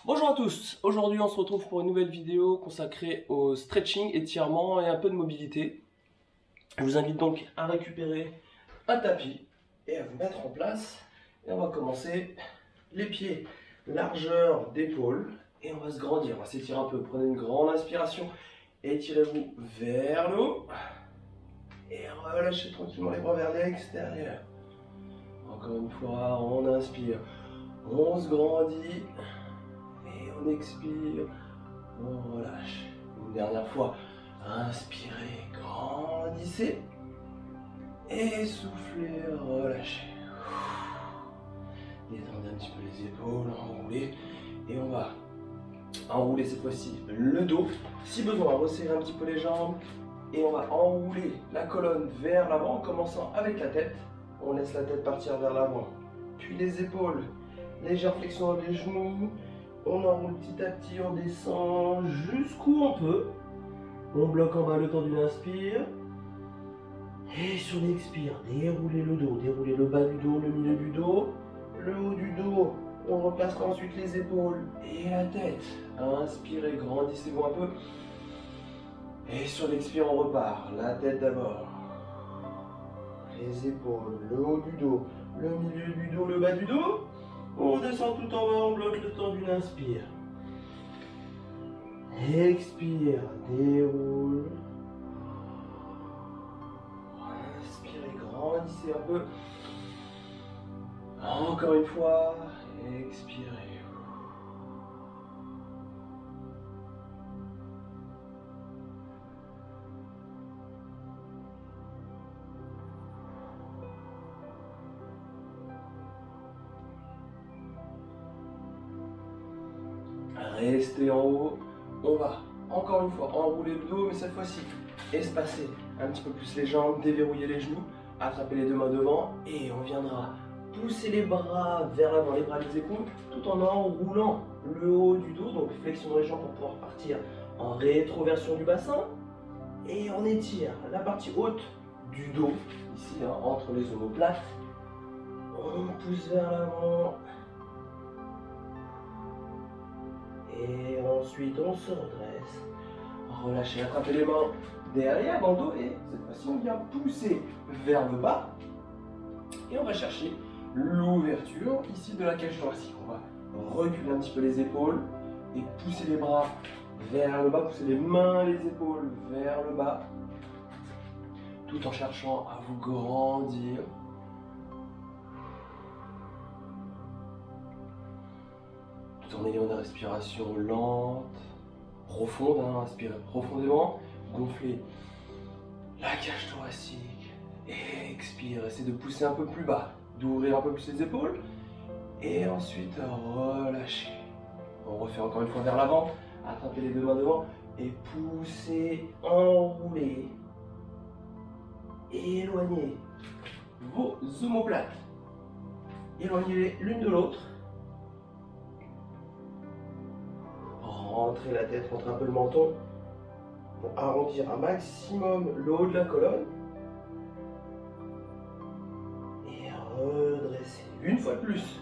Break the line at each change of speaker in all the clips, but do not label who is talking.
Bonjour à tous, aujourd'hui on se retrouve pour une nouvelle vidéo consacrée au stretching, étirement et un peu de mobilité. Je vous invite donc à récupérer un tapis et à vous mettre en place. Et on va commencer les pieds, largeur d'épaule, et on va se grandir, on va s'étirer un peu. Prenez une grande inspiration, étirez-vous vers le haut et relâchez tranquillement les bras vers l'extérieur. Encore une fois, on inspire, on se grandit. Et on expire, on relâche. Une dernière fois, inspirez, grandissez. Et soufflez, relâchez. Détendez un petit peu les épaules, enroulez. Et on va enrouler cette fois-ci le dos. Si besoin, resserrer un petit peu les jambes. Et on va enrouler la colonne vers l'avant en commençant avec la tête. On laisse la tête partir vers l'avant. Puis les épaules, légère flexion des genoux. On enroule petit à petit, on descend jusqu'où on peut. On bloque en bas le temps d'une inspire. Et sur l'expire, déroulez le dos, déroulez le bas du dos, le milieu du dos, le haut du dos. On replacera ensuite les épaules et la tête. Inspirez, grandissez-vous un peu. Et sur l'expire, on repart. La tête d'abord. Les épaules, le haut du dos, le milieu du dos, le bas du dos. On descend tout en bas, on bloque le temps d'une inspire. Expire, déroule. Inspirez, grandissez un peu. Encore une fois, expirez. Restez en haut. On va encore une fois enrouler le dos, mais cette fois-ci espacer un petit peu plus les jambes, déverrouiller les genoux, attraper les deux mains devant et on viendra pousser les bras vers l'avant, les bras, les épaules, tout en enroulant le haut du dos, donc flexion des jambes pour pouvoir partir en rétroversion du bassin et on étire la partie haute du dos, ici entre les omoplates. On pousse vers l'avant. Et ensuite, on se redresse. Relâchez, attrapez les mains derrière dans le dos. Et cette fois-ci, on vient pousser vers le bas. Et on va chercher l'ouverture ici de la cage thoracique. On va reculer un petit peu les épaules et pousser les bras vers le bas. Pousser les mains, les épaules vers le bas. Tout en cherchant à vous grandir. Tout en ayant une respiration lente, profonde, inspirez profondément, gonflez la cage thoracique, et expire, essayez de pousser un peu plus bas, d'ouvrir un peu plus les épaules, et ensuite relâchez. On refait encore une fois vers l'avant, attrapez les deux mains devant, et poussez, enroulez, éloignez vos omoplates, éloignez-les l'une de l'autre. Rentrez la tête, rentrez un peu le menton pour arrondir un maximum le haut de la colonne. Et redressez une fois de plus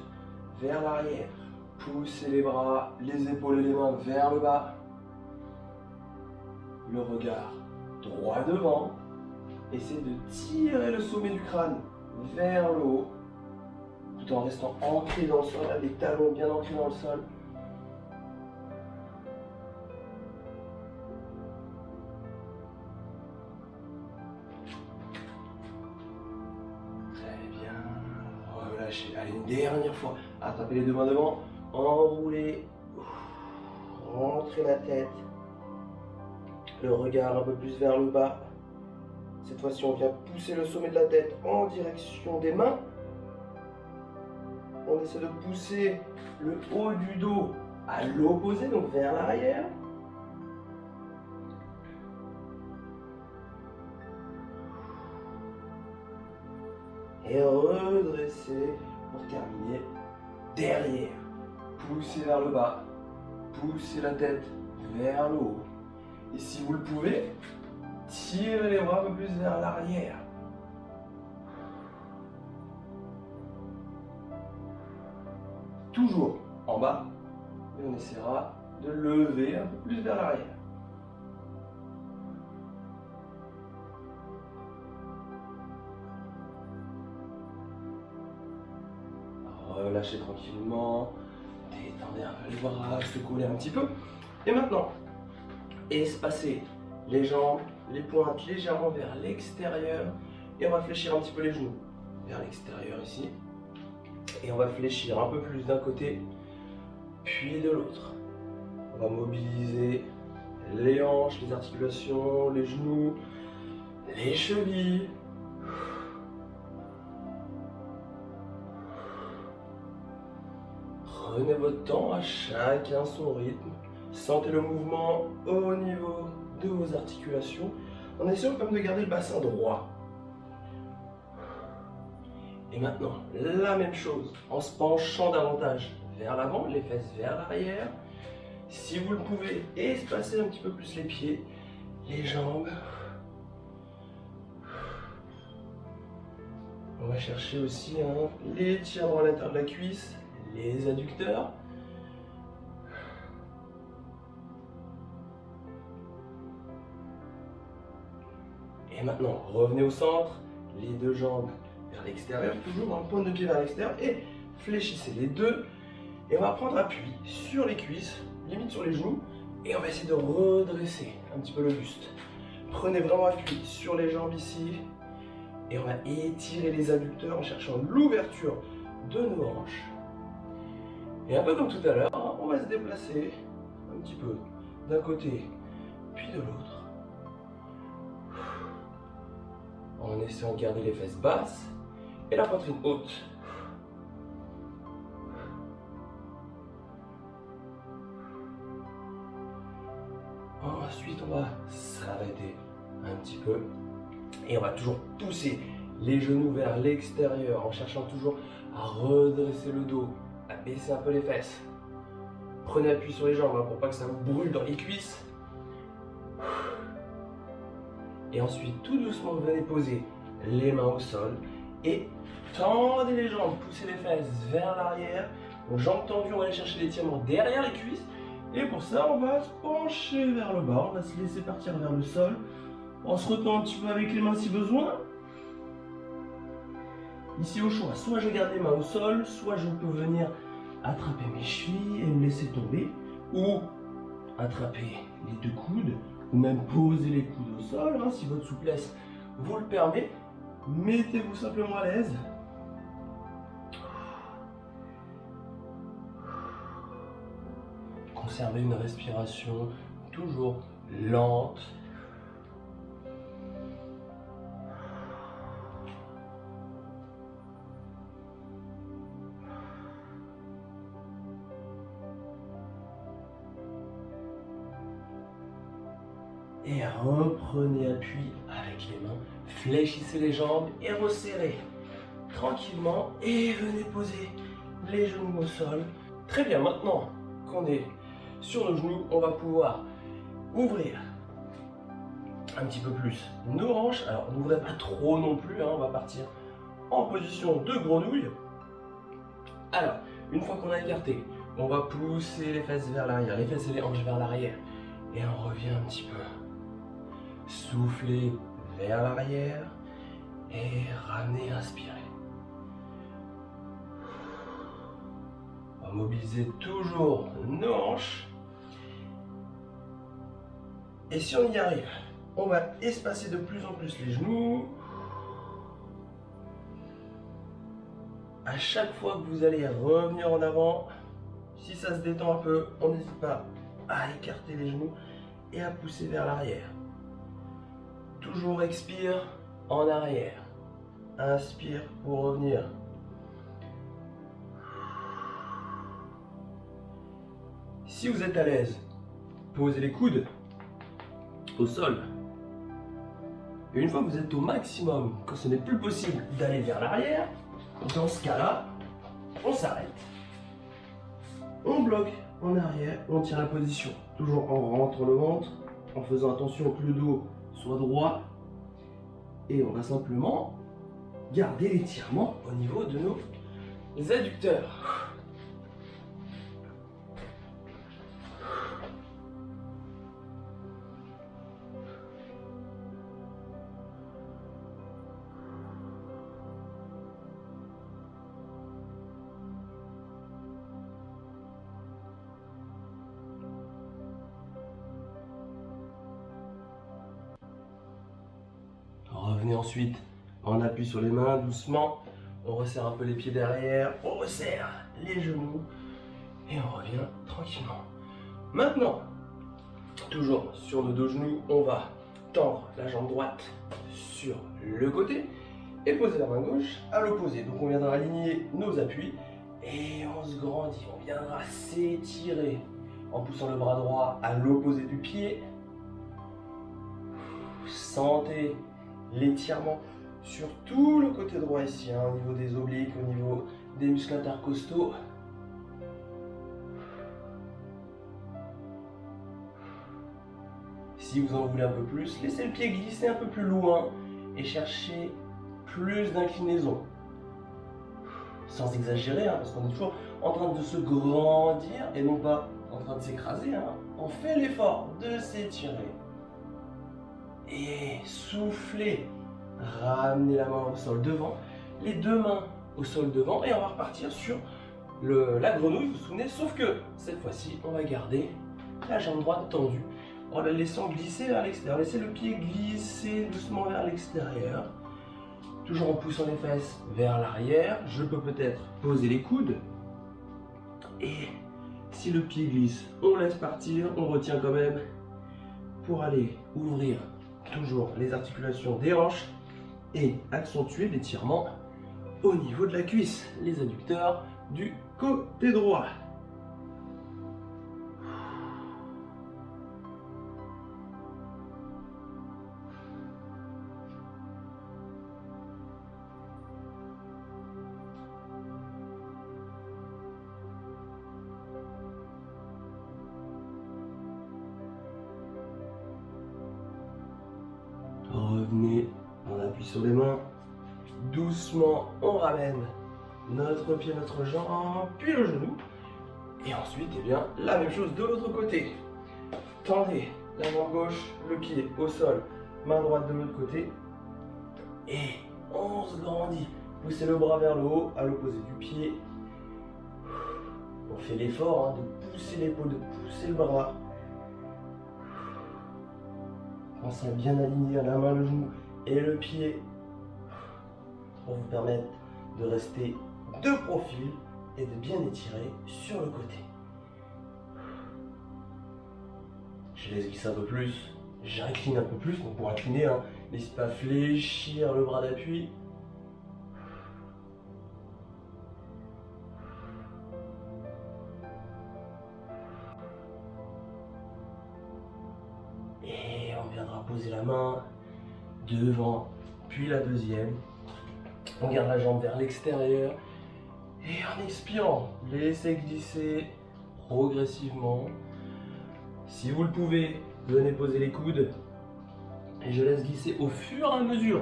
vers l'arrière. Poussez les bras, les épaules et les mains vers le bas. Le regard droit devant. Essayez de tirer le sommet du crâne vers le haut tout en restant ancré dans le sol, les talons bien ancrés dans le sol. Relâchez. Allez, une dernière fois. Attrapez les deux mains devant. Enroulez. Rentrez la tête. Le regard un peu plus vers le bas. Cette fois-ci, on vient pousser le sommet de la tête en direction des mains. On essaie de pousser le haut du dos à l'opposé, donc vers l'arrière. Et redresser pour terminer derrière. Poussez vers le bas, poussez la tête vers le haut. Et si vous le pouvez, tirez les bras un peu plus vers l'arrière. Toujours en bas, Et on essaiera de lever un peu plus vers l'arrière. Relâchez tranquillement, détendez un peu les bras, secouez un petit peu. Et maintenant, espacez les jambes, les pointes légèrement vers l'extérieur. Et on va fléchir un petit peu les genoux vers l'extérieur ici. Et on va fléchir un peu plus d'un côté, puis de l'autre. On va mobiliser les hanches, les articulations, les genoux, les chevilles. Prenez votre temps, à chacun son rythme. Sentez le mouvement au niveau de vos articulations, en essayant quand même de garder le bassin droit. Et maintenant, la même chose, en se penchant davantage vers l'avant, les fesses vers l'arrière. Si vous le pouvez, espacez un petit peu plus les pieds, les jambes. On va chercher aussi l'étirement à l'intérieur de la cuisse, les adducteurs. Et maintenant, revenez au centre, les deux jambes vers l'extérieur, toujours dans le point de pied vers l'extérieur, et fléchissez les deux. Et on va prendre appui sur les cuisses, limite sur les genoux, et on va essayer de redresser un petit peu le buste. Prenez vraiment appui sur les jambes ici, et on va étirer les adducteurs en cherchant l'ouverture de nos hanches. Et un peu comme tout à l'heure, on va se déplacer un petit peu d'un côté, puis de l'autre. En essayant de garder les fesses basses et la poitrine haute. Ensuite, on va s'arrêter un petit peu et on va toujours pousser les genoux vers l'extérieur en cherchant toujours à redresser le dos, à baisser un peu les fesses. Prenez appui sur les jambes pour pas que ça vous brûle dans les cuisses. Et ensuite, tout doucement, venez poser les mains au sol et tendez les jambes, poussez les fesses vers l'arrière. Donc, jambes tendues, on va aller chercher l'étirement derrière les cuisses. Et pour ça, on va se pencher vers le bas, on va se laisser partir vers le sol, en se retenant un petit peu avec les mains si besoin. Ici au choix, soit je garde les mains au sol, soit je peux venir attraper mes chevilles et me laisser tomber, ou attraper les deux coudes, ou même poser les coudes au sol, si votre souplesse vous le permet. Mettez-vous simplement à l'aise. Conservez une respiration toujours lente. Et reprenez appui avec les mains, fléchissez les jambes et resserrez tranquillement et venez poser les genoux au sol. Très bien, maintenant qu'on est sur nos genoux, on va pouvoir ouvrir un petit peu plus nos hanches. Alors n'ouvrez pas trop non plus, on va partir en position de grenouille. Alors, une fois qu'on a écarté, on va pousser les fesses vers l'arrière, les fesses et les hanches vers l'arrière. Et on revient un petit peu. Soufflez vers l'arrière et ramenez, inspirez. On va mobiliser toujours nos hanches. Et si on y arrive, on va espacer de plus en plus les genoux. À chaque fois que vous allez revenir en avant, si ça se détend un peu, on n'hésite pas à écarter les genoux et à pousser vers l'arrière. Toujours expire en arrière. Inspire pour revenir. Si vous êtes à l'aise, posez les coudes au sol. Et une fois que vous êtes au maximum, quand ce n'est plus possible d'aller vers l'arrière, dans ce cas-là, on s'arrête. On bloque en arrière, on tient la position. Toujours en rentrant le ventre, en faisant attention que le dos soit droit. Et on va simplement garder l'étirement au niveau de nos adducteurs. Ensuite, on appuie sur les mains doucement. On resserre un peu les pieds derrière. On resserre les genoux. Et on revient tranquillement. Maintenant, toujours sur nos deux genoux, on va tendre la jambe droite sur le côté et poser la main gauche à l'opposé. Donc on viendra aligner nos appuis et on se grandit. On viendra s'étirer en poussant le bras droit à l'opposé du pied. Sentez l'étirement sur tout le côté droit ici, hein, au niveau des obliques, au niveau des muscles intercostaux. Si vous en voulez un peu plus, laissez le pied glisser un peu plus loin et cherchez plus d'inclinaison. Sans exagérer, hein, parce qu'on est toujours en train de se grandir et non pas en train de s'écraser. Hein. On fait l'effort de s'étirer. Et soufflez. Ramenez la main au sol devant, les deux mains au sol devant et on va repartir sur la grenouille, vous vous souvenez, sauf que cette fois-ci, on va garder la jambe droite tendue en la laissant glisser vers l'extérieur. Laissez le pied glisser doucement vers l'extérieur, toujours en poussant les fesses vers l'arrière. Je peux peut-être poser les coudes et si le pied glisse, on laisse partir, on retient quand même pour aller ouvrir toujours les articulations des hanches et accentuer l'étirement au niveau de la cuisse, les adducteurs du côté droit. Revenez, on appuie sur les mains. Doucement, on ramène notre pied, notre jambe, puis le genou. Et ensuite, eh bien, la même chose de l'autre côté. Tendez la main gauche, le pied au sol, main droite de l'autre côté. Et on se grandit. Poussez le bras vers le haut, à l'opposé du pied. On fait l'effort hein, de pousser l'épaule, de pousser le bras. Pensez à bien aligner la main, le genou et le pied pour vous permettre de rester de profil et de bien étirer sur le côté. Je laisse glisser un peu plus, j'incline un peu plus. Donc pour incliner, hein, n'hésitez pas à fléchir le bras d'appui. Et on viendra poser la main devant, puis la deuxième. On garde la jambe vers l'extérieur. Et en expirant, laissez glisser progressivement. Si vous le pouvez, venez poser les coudes. Et je laisse glisser au fur et à mesure.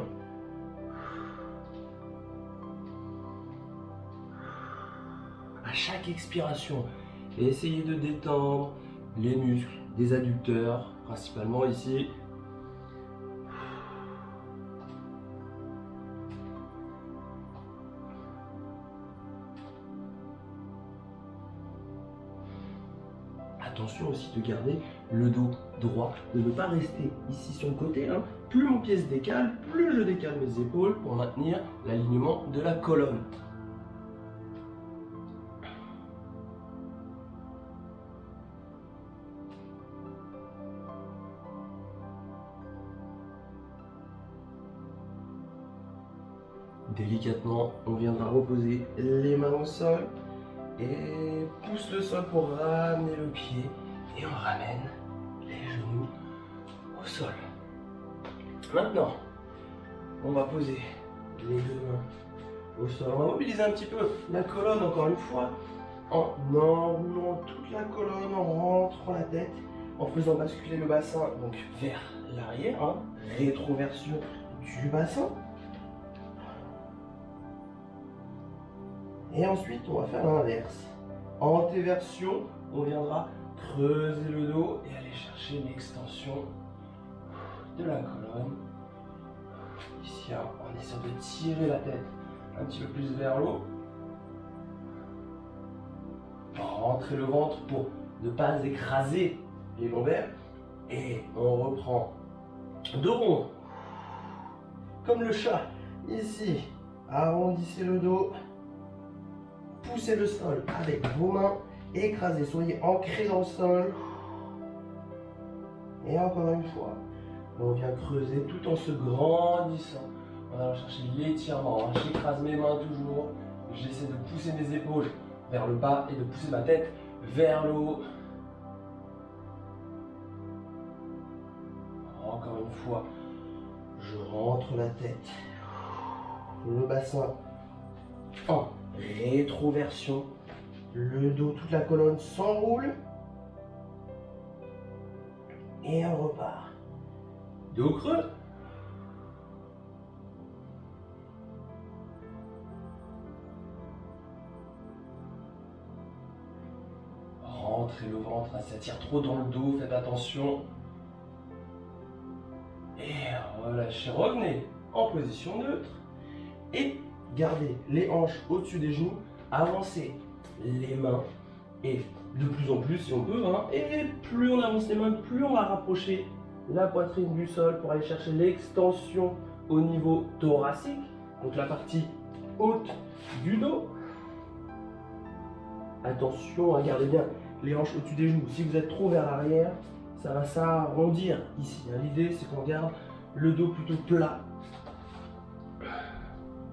À chaque expiration, essayez de détendre les muscles des adducteurs, principalement ici. Attention aussi de garder le dos droit, de ne pas rester ici sur le côté. Hein. Plus mon pied se décale, plus je décale mes épaules pour maintenir l'alignement de la colonne. Délicatement, on viendra reposer les mains au sol. Et pousse le sol pour ramener le pied et on ramène les genoux au sol. Maintenant, on va poser les deux mains au sol. On va mobiliser un petit peu la colonne encore une fois en enroulant toute la colonne, en rentrant la tête, en faisant basculer le bassin donc vers l'arrière, hein, rétroversion du bassin. Et ensuite, on va faire l'inverse. Antéversion, on viendra creuser le dos et aller chercher l'extension de la colonne. Ici, on essaie de tirer la tête un petit peu plus vers l'eau. Rentrer le ventre pour ne pas écraser les lombaires. Et on reprend dos rond, comme le chat. Ici, arrondissez le dos. Poussez le sol avec vos mains. Écrasez, soyez ancrés dans le sol. Et encore une fois, on vient creuser tout en se grandissant. On va chercher l'étirement. J'écrase mes mains toujours. J'essaie de pousser mes épaules vers le bas et de pousser ma tête vers le haut. Encore une fois, je rentre la tête, le bassin en rétroversion, le dos, toute la colonne s'enroule et on repart. Dos creux. Rentrez le ventre, ça tire trop dans le dos, faites attention. Et relâchez, revenez en position neutre. Et gardez les hanches au-dessus des genoux, avancez les mains. Et de plus en plus si on peut, et plus on avance les mains, plus on va rapprocher la poitrine du sol pour aller chercher l'extension au niveau thoracique, donc la partie haute du dos. Attention, gardez bien les hanches au-dessus des genoux. Si vous êtes trop vers l'arrière, ça va s'arrondir ici. L'idée, c'est qu'on garde le dos plutôt plat.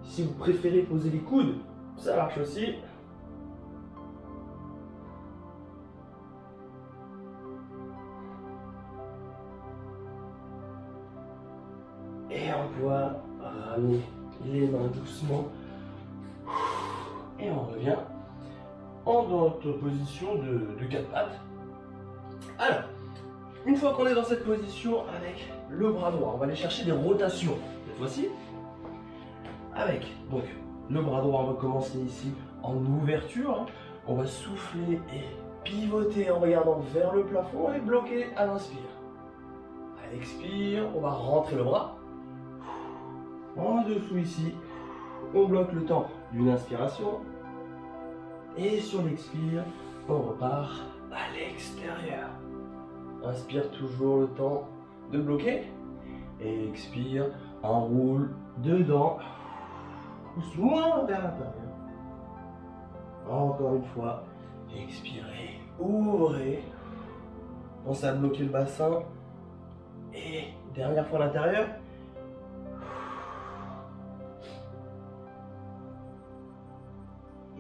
Si vous préférez poser les coudes, ça marche aussi. Et on va ramener les mains doucement. Et on revient en notre position de 4 pattes. Alors, une fois qu'on est dans cette position avec le bras droit, on va aller chercher des rotations. Cette fois-ci, avec donc le bras droit, on va commencer ici en ouverture. On va souffler et pivoter en regardant vers le plafond et bloquer à l'inspire. À l'expire, on va rentrer le bras. En dessous ici, on bloque le temps d'une inspiration. Et sur l'expire, on repart à l'extérieur. Inspire toujours le temps de bloquer. Et expire, enroule dedans. Pousse moins vers l'intérieur. Encore une fois, expirez, ouvrez. Pensez à bloquer le bassin. Et dernière fois à l'intérieur.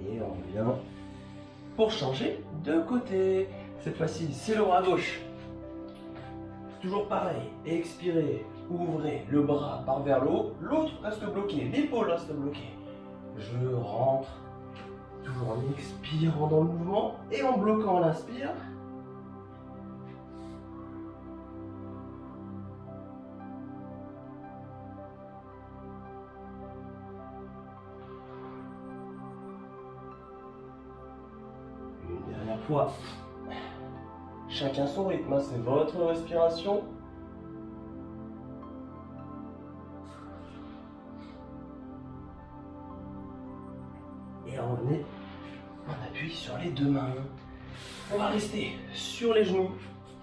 Et on revient pour changer de côté. Cette fois-ci, c'est le bras gauche. Toujours pareil, expirez, ouvrez, le bras part vers le haut, l'autre reste bloqué, l'épaule reste bloquée. Je rentre, toujours en expirant dans le mouvement et en bloquant l'inspire. Une dernière fois. Chacun son rythme, c'est votre respiration. Et on appuie sur les deux mains. On va rester sur les genoux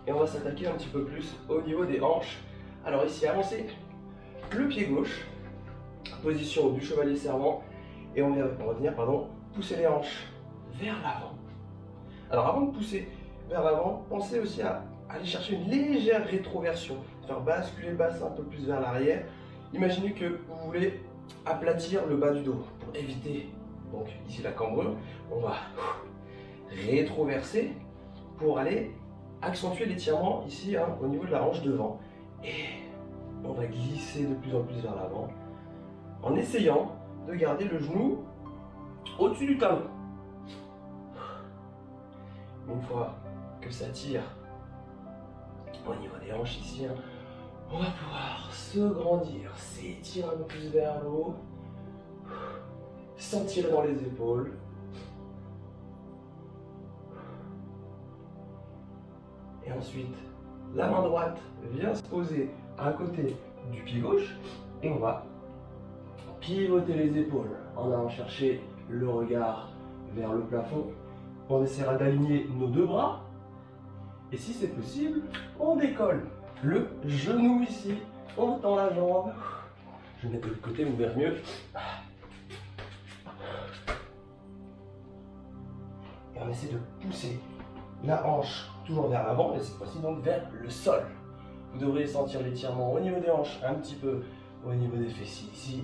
et on va s'attaquer un petit peu plus au niveau des hanches. Alors ici, avancez le pied gauche, position du chevalier servant, et on va venir pousser les hanches vers l'avant. Alors avant de pousser vers l'avant, pensez aussi à aller chercher une légère rétroversion, faire basculer le bassin un peu plus vers l'arrière. Imaginez que vous voulez aplatir le bas du dos pour éviter donc ici la cambrure. On va rétroverser pour aller accentuer l'étirement ici au niveau de la hanche devant. Et on va glisser de plus en plus vers l'avant en essayant de garder le genou au-dessus du talon. Une fois que ça tire au niveau des hanches ici, on va pouvoir se grandir, s'étirer un peu plus vers le haut, sentir dans les épaules. Et ensuite, la main droite vient se poser à côté du pied gauche et on va pivoter les épaules en allant chercher le regard vers le plafond. On essaiera d'aligner nos deux bras. Et si c'est possible, on décolle le genou ici, on tend la jambe. Je vais mettre de l'autre côté, vous verrez mieux. Et on essaie de pousser la hanche toujours vers l'avant, et cette fois-ci donc vers le sol. Vous devriez sentir l'étirement au niveau des hanches, un petit peu au niveau des fessiers ici.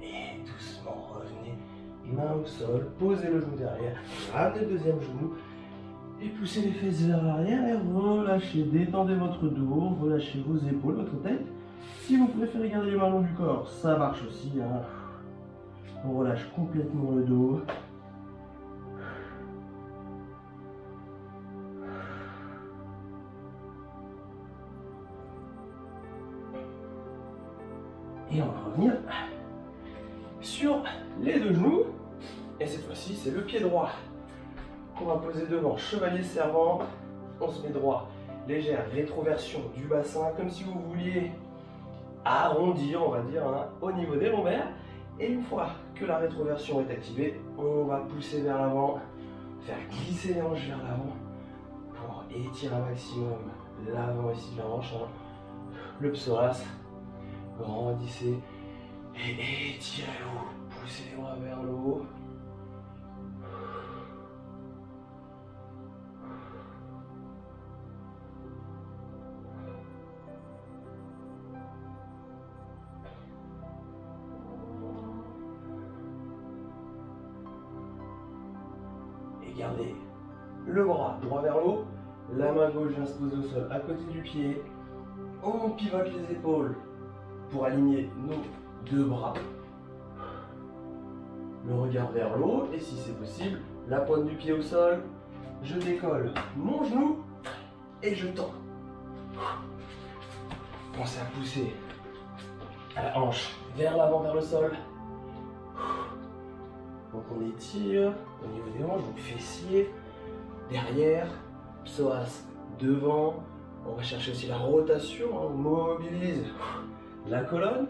Et doucement revenez, main au sol, posez le genou derrière, ramenez le deuxième genou et poussez les fesses vers l'arrière et relâchez, détendez votre dos, relâchez vos épaules, votre tête. Si vous préférez garder les mains long du corps, ça marche aussi. Hein. On relâche complètement le dos. Et on va revenir sur les deux genoux. Et cette fois-ci, c'est le pied droit qu'on va poser devant, chevalier servant. On se met droit, légère rétroversion du bassin, comme si vous vouliez arrondir, on va dire, hein, au niveau des lombaires. Et une fois que la rétroversion est activée, on va pousser vers l'avant, faire glisser les hanches vers l'avant pour étirer un maximum l'avant ici de la hanche, hein. Le psoas, grandissez et étirez-vous, poussez les bras vers le haut. Gardez le bras droit vers le haut, la main gauche vient se poser au sol à côté du pied. On pivote les épaules pour aligner nos deux bras. Le regard vers le haut et si c'est possible, la pointe du pied au sol. Je décolle mon genou et je tends. Pensez à pousser la hanche vers l'avant, vers le sol. Donc on étire au niveau des hanches, donc fessiers, derrière, psoas devant. On va chercher aussi la rotation, hein, on mobilise la colonne.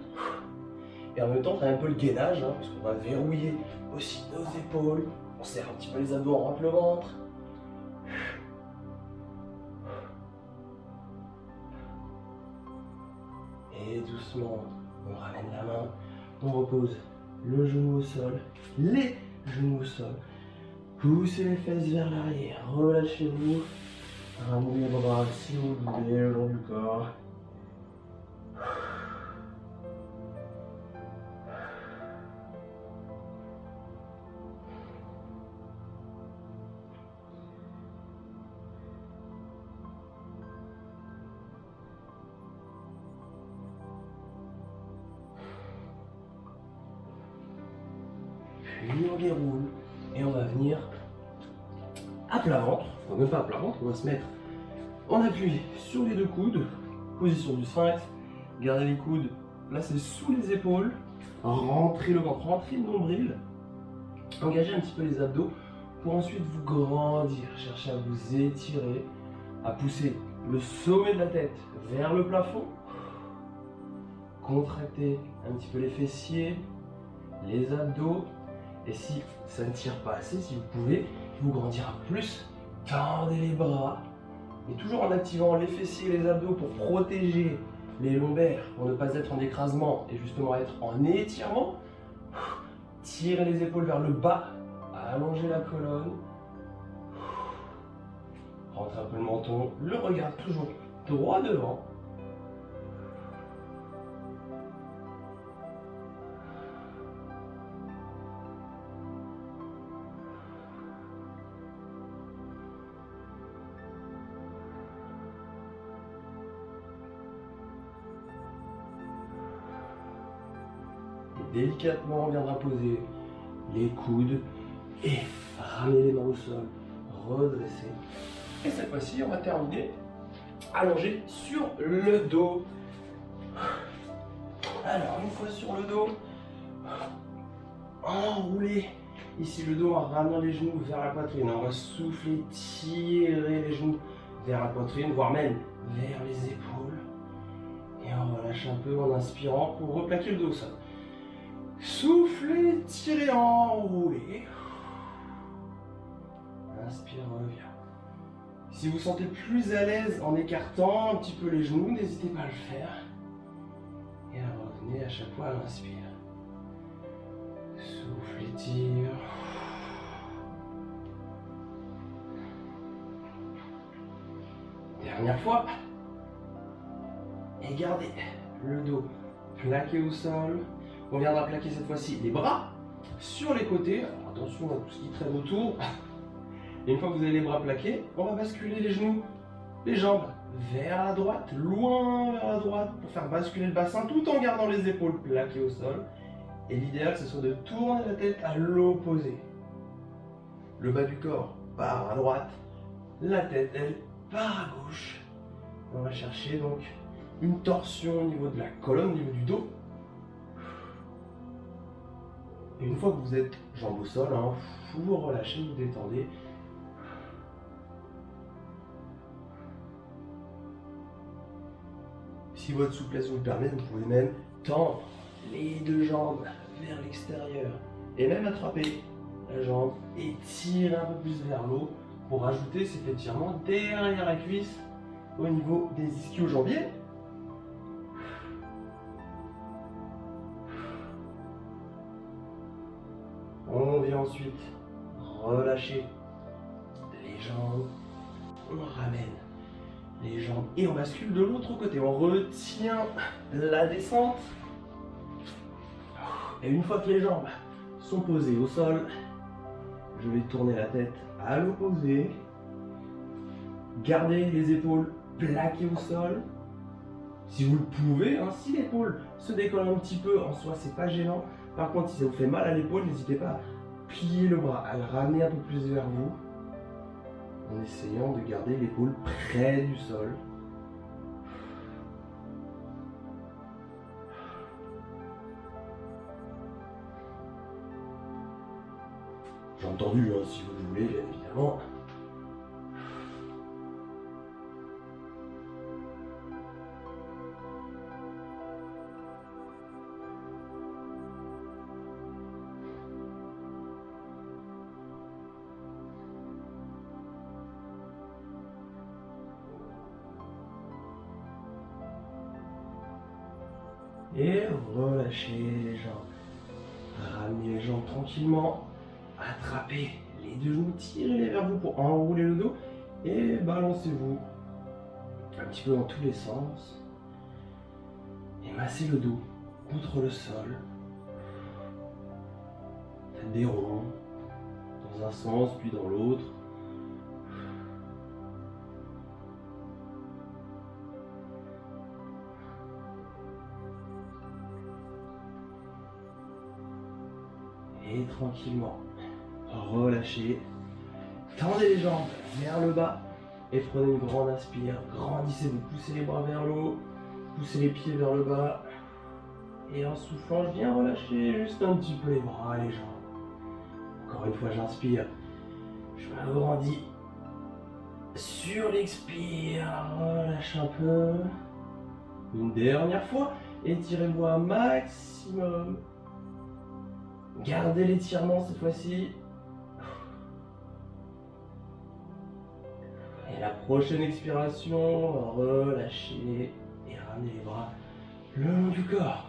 Et en même temps, on a un peu le gainage, hein, parce qu'on va verrouiller aussi nos épaules. On serre un petit peu les abdos, on rentre le ventre. Et doucement, on ramène la main, on repose le genou au sol, les genoux au sol. Poussez les fesses vers l'arrière, relâchez-vous. Ramenez les bras si vous voulez le long du corps. Puis on déroule et on va venir à plat ventre, enfin même pas à plat ventre, on va se mettre en appui sur les deux coudes, position du sphinx, gardez les coudes placés sous les épaules, rentrez le ventre, rentrez le nombril, engagez un petit peu les abdos pour ensuite vous grandir, cherchez à vous étirer, à pousser le sommet de la tête vers le plafond, contractez un petit peu les fessiers, les abdos. Et si ça ne tire pas assez, si vous pouvez vous grandir un peu plus, tendez les bras. Et toujours en activant les fessiers et les abdos pour protéger les lombaires, pour ne pas être en écrasement et justement être en étirement. Tirez les épaules vers le bas, allongez la colonne. Rentrez un peu le menton, le regard toujours droit devant. Délicatement, on viendra poser les coudes et ramener les mains au sol, redresser. Et cette fois-ci, on va terminer allongé sur le dos. Alors, une fois sur le dos, enrouler ici le dos en ramenant les genoux vers la poitrine. On va souffler, tirer les genoux vers la poitrine, voire même vers les épaules. Et on relâche un peu en inspirant pour replaquer le dos au sol. Soufflez, tirez, enroulez. Inspire, revient. Si vous vous sentez plus à l'aise en écartant un petit peu les genoux, n'hésitez pas à le faire. Et à revenir à chaque fois à l'inspire. Souffle, étire. Dernière fois. Et gardez le dos plaqué au sol. On viendra plaquer cette fois-ci les bras sur les côtés. Alors attention à tout ce qui traîne autour. Et une fois que vous avez les bras plaqués, on va basculer les genoux, les jambes vers la droite, loin vers la droite, pour faire basculer le bassin tout en gardant les épaules plaquées au sol. Et l'idéal, ce soit de tourner la tête à l'opposé. Le bas du corps part à droite, la tête, elle, part à gauche. On va chercher donc une torsion au niveau de la colonne, au niveau du dos. Et une fois que vous êtes jambes au sol, hein, vous relâchez, vous détendez. Si votre souplesse vous le permet, vous pouvez même tendre les deux jambes vers l'extérieur et même attraper la jambe et tirer un peu plus vers l'eau pour ajouter cet étirement derrière la cuisse au niveau des ischio-jambiers. On vient ensuite relâcher les jambes, on ramène les jambes et on bascule de l'autre côté. On retient la descente. Et une fois que les jambes sont posées au sol, je vais tourner la tête à l'opposé. Gardez les épaules plaquées au sol. Si vous le pouvez, hein, si l'épaule se décolle un petit peu, en soi c'est pas gênant. Par contre, si ça vous fait mal à l'épaule, n'hésitez pas à plier le bras, à le ramener un peu plus vers vous, en essayant de garder l'épaule près du sol. J'ai entendu, hein, si vous le voulez, bien évidemment. Et relâchez les jambes. Ramenez les jambes tranquillement. Attrapez les deux genoux, tirez-les vers vous pour enrouler le dos. Et balancez-vous un petit peu dans tous les sens. Et massez le dos contre le sol. Faites des ronds dans un sens puis dans l'autre. Et tranquillement, relâchez, tendez les jambes vers le bas et prenez une grande inspire, grandissez-vous, poussez les bras vers le haut, poussez les pieds vers le bas et en soufflant, je viens relâcher juste un petit peu les bras et les jambes. Encore une fois, j'inspire, je m'agrandis sur l'expire, relâche un peu, une dernière fois, étirez-vous un maximum. Gardez l'étirement cette fois-ci. Et la prochaine expiration, relâchez et ramenez les bras le long du corps.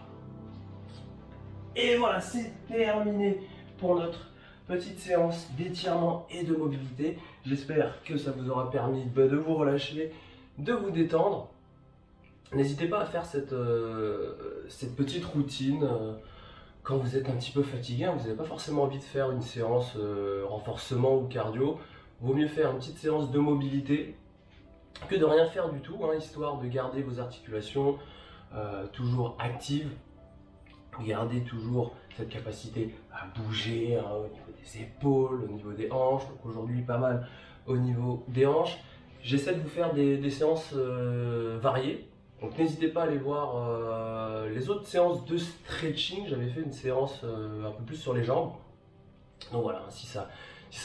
Et voilà, c'est terminé pour notre petite séance d'étirement et de mobilité. J'espère que ça vous aura permis de vous relâcher, de vous détendre. N'hésitez pas à faire cette petite routine. Quand vous êtes un petit peu fatigué, vous n'avez pas forcément envie de faire une séance renforcement ou cardio, vaut mieux faire une petite séance de mobilité que de rien faire du tout, hein, histoire de garder vos articulations toujours actives, garder toujours cette capacité à bouger hein, au niveau des épaules, au niveau des hanches, donc aujourd'hui pas mal au niveau des hanches. J'essaie de vous faire des séances variées. Donc n'hésitez pas à aller voir les autres séances de stretching. J'avais fait une séance un peu plus sur les jambes. Donc voilà, si ça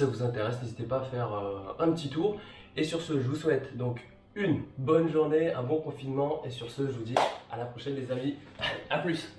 vous intéresse, n'hésitez pas à faire un petit tour. Et sur ce, je vous souhaite donc une bonne journée, un bon confinement. Et sur ce, je vous dis à la prochaine les amis. À plus.